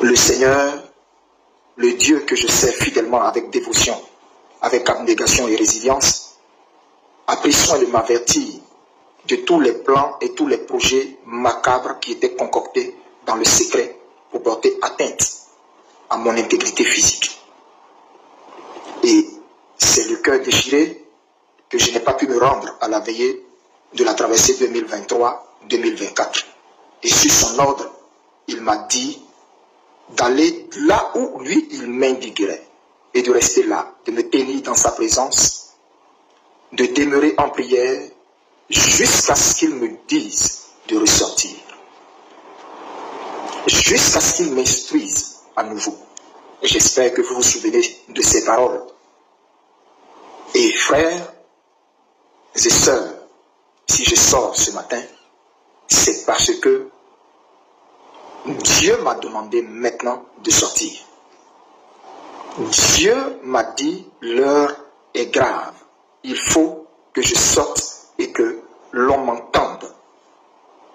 Le Seigneur, le Dieu que je sers fidèlement avec dévotion, avec abnégation et résilience, a pris soin de m'avertir de tous les plans et tous les projets macabres qui étaient concoctés dans le secret pour porter atteinte à mon intégrité physique. Et c'est le cœur déchiré que je n'ai pas pu me rendre à la veillée de la traversée 2023-2024. Et sur son ordre, il m'a dit d'aller là où lui, il m'indiquerait, et de rester là, de me tenir dans sa présence, de demeurer en prière jusqu'à ce qu'il me dise de ressortir, jusqu'à ce qu'il m'instruise à nouveau. J'espère que vous vous souvenez de ces paroles. Et frères et sœurs, si je sors ce matin, c'est parce que Dieu m'a demandé maintenant de sortir. Dieu m'a dit, l'heure est grave. Il faut que je sorte et que l'on m'entende.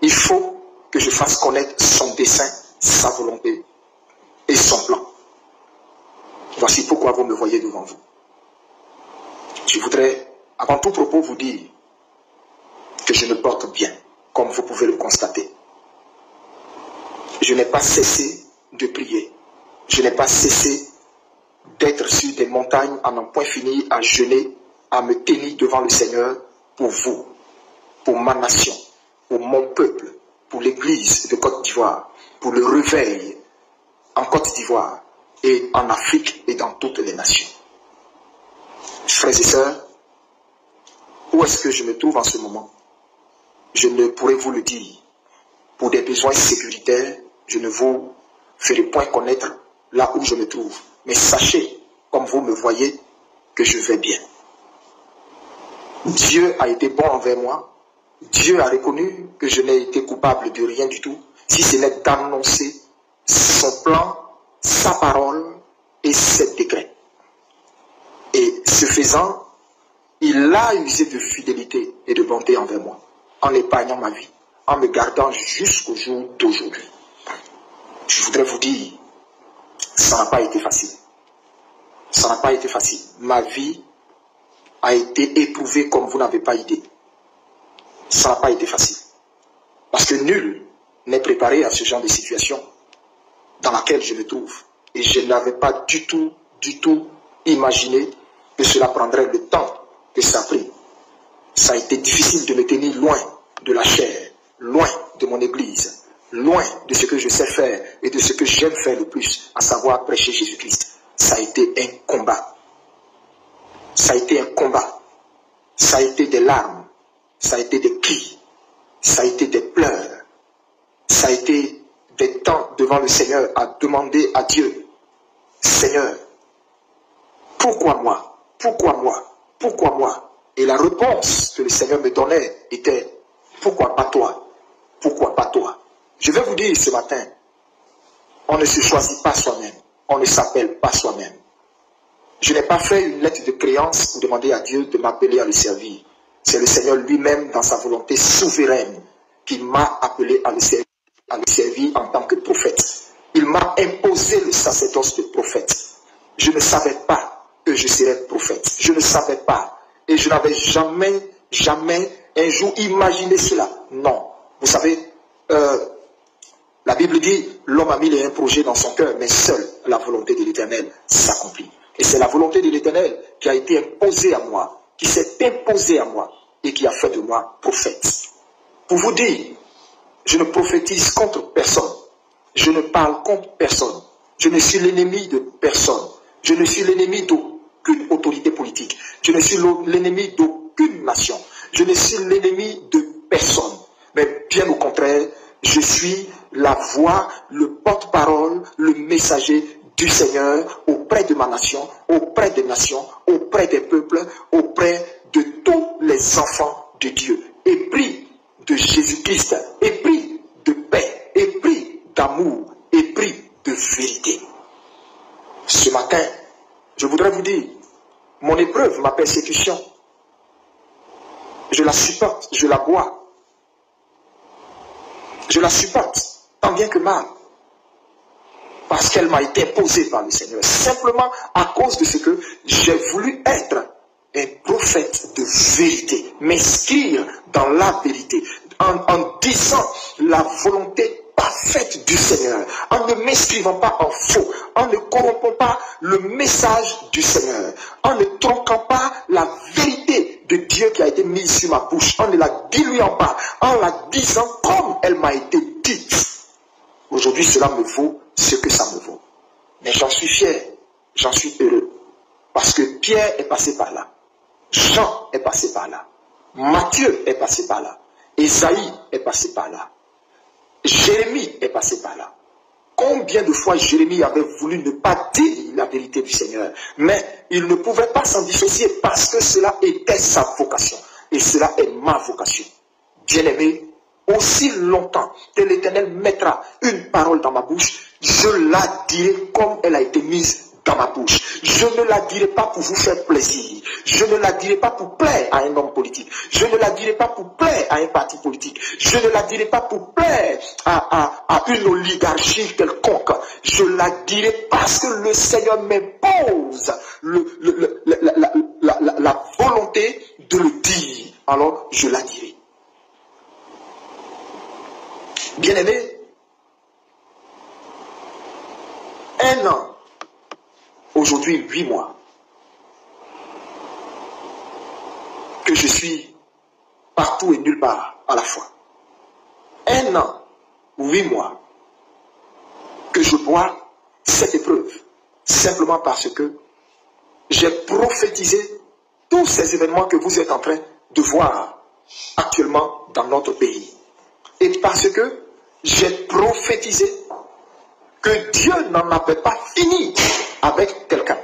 Il faut que je fasse connaître son dessein, sa volonté et son plan. Voici pourquoi vous me voyez devant vous. Je voudrais, avant tout propos, vous dire que je me porte bien, comme vous pouvez le constater. Je n'ai pas cessé de prier. Je n'ai pas cessé d'être sur des montagnes à n'en point finir, à jeûner, à me tenir devant le Seigneur pour vous, pour ma nation, pour mon peuple, pour l'église de Côte d'Ivoire, pour le réveil en Côte d'Ivoire et en Afrique et dans toutes les nations. Frères et sœurs, où est-ce que je me trouve en ce moment? Je ne pourrais vous le dire. Pour des besoins sécuritaires, je ne vous ferai point connaître là où je me trouve. Mais sachez, comme vous me voyez, que je vais bien. Dieu a été bon envers moi. Dieu a reconnu que je n'ai été coupable de rien du tout, si ce n'est d'annoncer son plan, sa parole et ses décrets. Et ce faisant, il a usé de fidélité et de bonté envers moi, en épargnant ma vie, en me gardant jusqu'au jour d'aujourd'hui. Je voudrais vous dire, ça n'a pas été facile. Ça n'a pas été facile. Ma vie a été éprouvée comme vous n'avez pas idée. Ça n'a pas été facile. Parce que nul n'est préparé à ce genre de situation dans laquelle je me trouve. Et je n'avais pas du tout imaginé que cela prendrait le temps que ça a pris. Ça a été difficile de me tenir loin de la chair, loin de mon église, loin de ce que je sais faire et de ce que j'aime faire le plus, à savoir prêcher Jésus-Christ. Ça a été un combat. Ça a été un combat. Ça a été des larmes. Ça a été des cris. Ça a été des pleurs. Ça a été des temps devant le Seigneur à demander à Dieu, Seigneur, pourquoi moi? Pourquoi moi? Pourquoi moi? Et la réponse que le Seigneur me donnait était, pourquoi pas toi? Pourquoi pas toi? Je vais vous dire ce matin, on ne se choisit pas soi-même. On ne s'appelle pas soi-même. Je n'ai pas fait une lettre de créance pour demander à Dieu de m'appeler à le servir. C'est le Seigneur lui-même, dans sa volonté souveraine, qui m'a appelé à le servir en tant que prophète. Il m'a imposé le sacerdoce de prophète. Je ne savais pas que je serais prophète. Je ne savais pas. Et je n'avais jamais un jour imaginé cela. Non. Vous savez, la Bible dit, l'homme a mis un projet dans son cœur, mais seule la volonté de l'Éternel s'accomplit. Et c'est la volonté de l'Éternel qui a été imposée à moi, qui s'est imposée à moi et qui a fait de moi prophète. Pour vous dire, je ne prophétise contre personne. Je ne parle contre personne. Je ne suis l'ennemi de personne. Je ne suis l'ennemi d'aucune autorité politique. Je ne suis l'ennemi d'aucune nation. Je ne suis l'ennemi de personne. Mais bien au contraire, je suis la voix, le porte-parole, le messager du Seigneur auprès de ma nation, auprès des nations, auprès des peuples, auprès de tous les enfants de Dieu. Épris de Jésus-Christ, épris de paix, épris d'amour, épris de vérité. Ce matin, je voudrais vous dire, mon épreuve, ma persécution, je la supporte, je la bois. Je la supporte, tant bien que mal. parce qu'elle m'a été imposée par le Seigneur. Simplement à cause de ce que j'ai voulu être un prophète de vérité, m'inscrire dans la vérité, en disant la volonté parfaite du Seigneur, en ne m'inscrivant pas en faux, en ne corrompant pas le message du Seigneur, en ne tronquant pas la vérité de Dieu qui a été mise sur ma bouche, en ne la diluant pas, en la disant comme elle m'a été dite. Aujourd'hui, cela me vaut ce que ça me vaut. Mais j'en suis fier, j'en suis heureux, parce que Pierre est passé par là, Jean est passé par là, Matthieu est passé par là, Ésaïe est passé par là, Jérémie est passé par là. Combien de fois Jérémie avait voulu ne pas dire la vérité du Seigneur, mais il ne pouvait pas s'en dissocier parce que cela était sa vocation. Et cela est ma vocation. Bien-aimé, aussi longtemps que l'Éternel mettra une parole dans ma bouche, je la dirai comme elle a été mise dans ma bouche. Je ne la dirai pas pour vous faire plaisir. Je ne la dirai pas pour plaire à un homme politique. Je ne la dirai pas pour plaire à un parti politique. Je ne la dirai pas pour plaire à une oligarchie quelconque. Je la dirai parce que le Seigneur m'impose la volonté de le dire. Alors je la dirai. Bien-aimé, un an, aujourd'hui 8 mois, que je suis partout et nulle part à la fois. Un an, 8 mois, que je bois cette épreuve, simplement parce que j'ai prophétisé tous ces événements que vous êtes en train de voir actuellement dans notre pays. Et parce que j'ai prophétisé que Dieu n'en avait pas fini avec quelqu'un.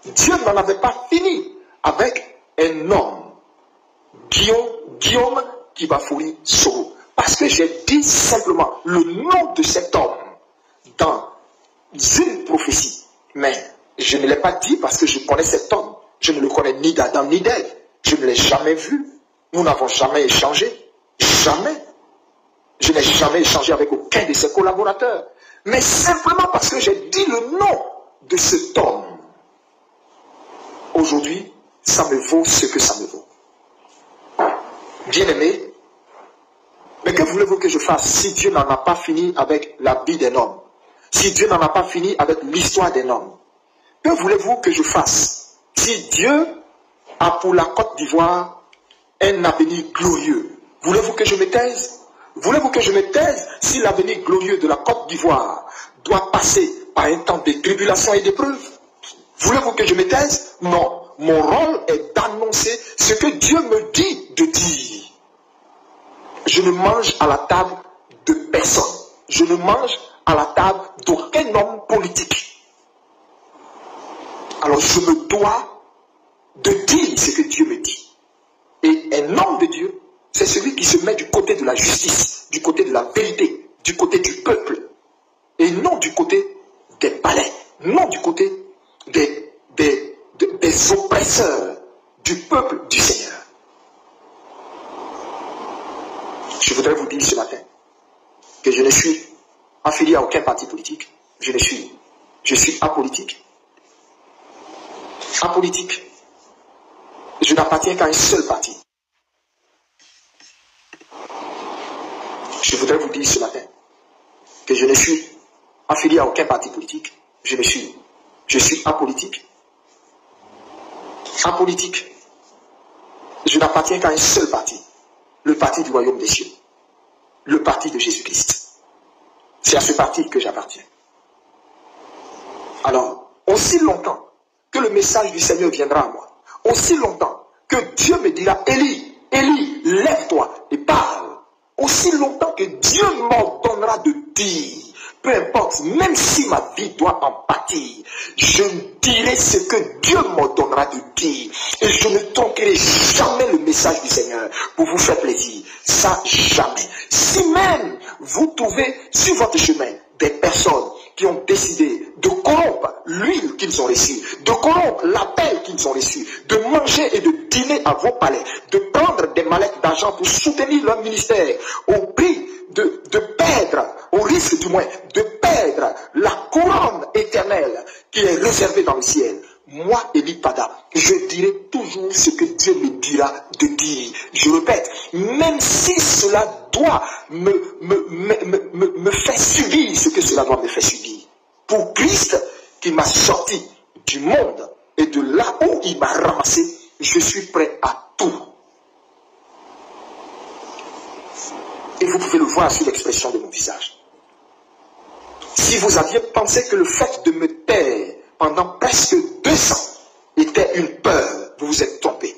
Dieu n'en avait pas fini avec un homme, Guillaume Kibafori Soro. Parce que j'ai dit simplement le nom de cet homme dans une prophétie. Mais je ne l'ai pas dit parce que je connais cet homme. Je ne le connais ni d'Adam ni d'Ève. Je ne l'ai jamais vu. Nous n'avons jamais échangé. Jamais. Je n'ai jamais échangé avec aucun de ses collaborateurs. Mais simplement parce que j'ai dit le nom de cet homme. Aujourd'hui, ça me vaut ce que ça me vaut. Bien-aimé, mais que voulez-vous que je fasse si Dieu n'en a pas fini avec la vie d'un homme? Si Dieu n'en a pas fini avec l'histoire d'un homme? Que voulez-vous que je fasse si Dieu a pour la Côte d'Ivoire un avenir glorieux? Voulez-vous que je me taise? Voulez-vous que je me taise si l'avenir glorieux de la Côte d'Ivoire doit passer par un temps de tribulation et d'épreuve? Voulez-vous que je me taise? Non. Mon rôle est d'annoncer ce que Dieu me dit de dire. Je ne mange à la table de personne. Je ne mange à la table d'aucun homme politique. Alors je me dois de dire ce que Dieu me dit. Et un homme de Dieu, c'est celui qui se met du côté de la justice, du côté de la vérité, du côté du peuple. Et non du côté des palais, non du côté des oppresseurs du peuple du Seigneur. Je voudrais vous dire ce matin que je ne suis affilié à aucun parti politique. Je suis apolitique. Apolitique. Je n'appartiens qu'à un seul parti. Je voudrais vous dire ce matin que je ne suis affilié à aucun parti politique. Je suis apolitique. Apolitique. Je n'appartiens qu'à un seul parti. Le parti du royaume des cieux. Le parti de Jésus-Christ. C'est à ce parti que j'appartiens. Alors, aussi longtemps que le message du Seigneur viendra à moi, aussi longtemps que Dieu me dira, Élie, Élie, lève-toi et parle, aussi longtemps que Dieu m'ordonnera de dire, peu importe, même si ma vie doit en pâtir, je dirai ce que Dieu m'ordonnera de dire. Et je ne tronquerai jamais le message du Seigneur pour vous faire plaisir. Ça, jamais. Si même vous trouvez sur votre chemin des personnes qui ont décidé de corrompre l'huile qu'ils ont reçue, de corrompre l'appel qu'ils ont reçu, de manger et de dîner à vos palais, de prendre des mallettes d'argent pour soutenir leur ministère au prix de perdre, au risque du moins, de perdre la couronne éternelle qui est réservée dans le ciel, moi, Eli Pada, je dirai toujours ce que Dieu me dira de dire. Je répète, même si cela doit me faire subir ce que cela doit me faire subir. Pour Christ qui m'a sorti du monde et de là où il m'a ramassé, je suis prêt à tout. Et vous pouvez le voir sur l'expression de mon visage. Si vous aviez pensé que le fait de me taire pendant presque 2 ans était une peur, vous vous êtes trompé.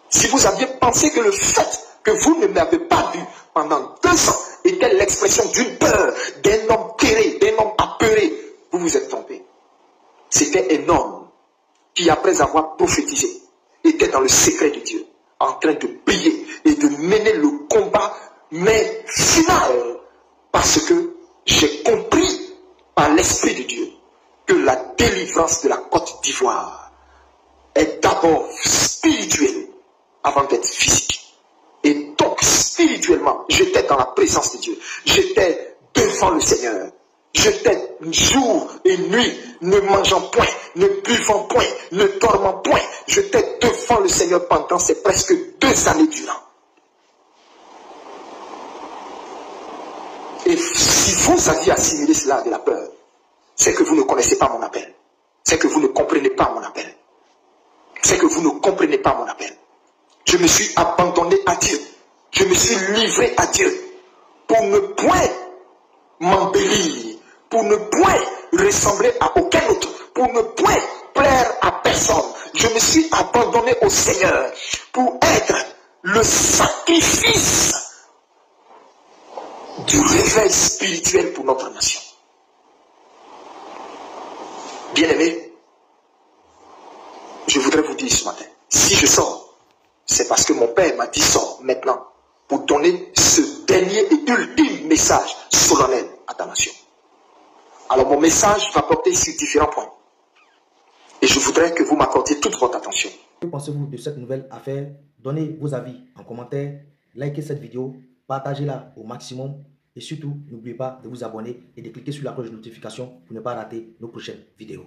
Si vous aviez pensé que le fait que vous ne m'avez pas vu pendant 2 ans était l'expression d'une peur, d'un homme terré, d'un homme apeuré, vous vous êtes trompé. C'était un homme qui, après avoir prophétisé, était dans le secret de Dieu, en train de prier et de mener le combat, mais final, parce que j'ai compris par l'Esprit de Dieu que la délivrance de la Côte d'Ivoire est d'abord spirituelle avant d'être physique. Et donc, spirituellement, j'étais dans la présence de Dieu. J'étais devant le Seigneur. J'étais jour et nuit, ne mangeant point, ne buvant point, ne dormant point. J'étais devant le Seigneur pendant ces presque 2 années durant. Et si vous aviez assimilé cela de la peur, c'est que vous ne connaissez pas mon appel. C'est que vous ne comprenez pas mon appel. C'est que vous ne comprenez pas mon appel. Je me suis abandonné à Dieu. Je me suis livré à Dieu pour ne point m'embellir, pour ne point ressembler à aucun autre, pour ne point plaire à personne. Je me suis abandonné au Seigneur pour être le sacrifice du réveil spirituel pour notre nation. Bien-aimés, je voudrais vous dire ce matin, si je sors, c'est parce que mon Père m'a dit sors maintenant pour donner ce dernier et ultime message solennel à ta nation. Alors mon message va porter sur différents points. Et je voudrais que vous m'accordiez toute votre attention. Que pensez-vous de cette nouvelle affaire? Donnez vos avis en commentaire, likez cette vidéo, partagez-la au maximum et surtout, n'oubliez pas de vous abonner et de cliquer sur la cloche de notification pour ne pas rater nos prochaines vidéos.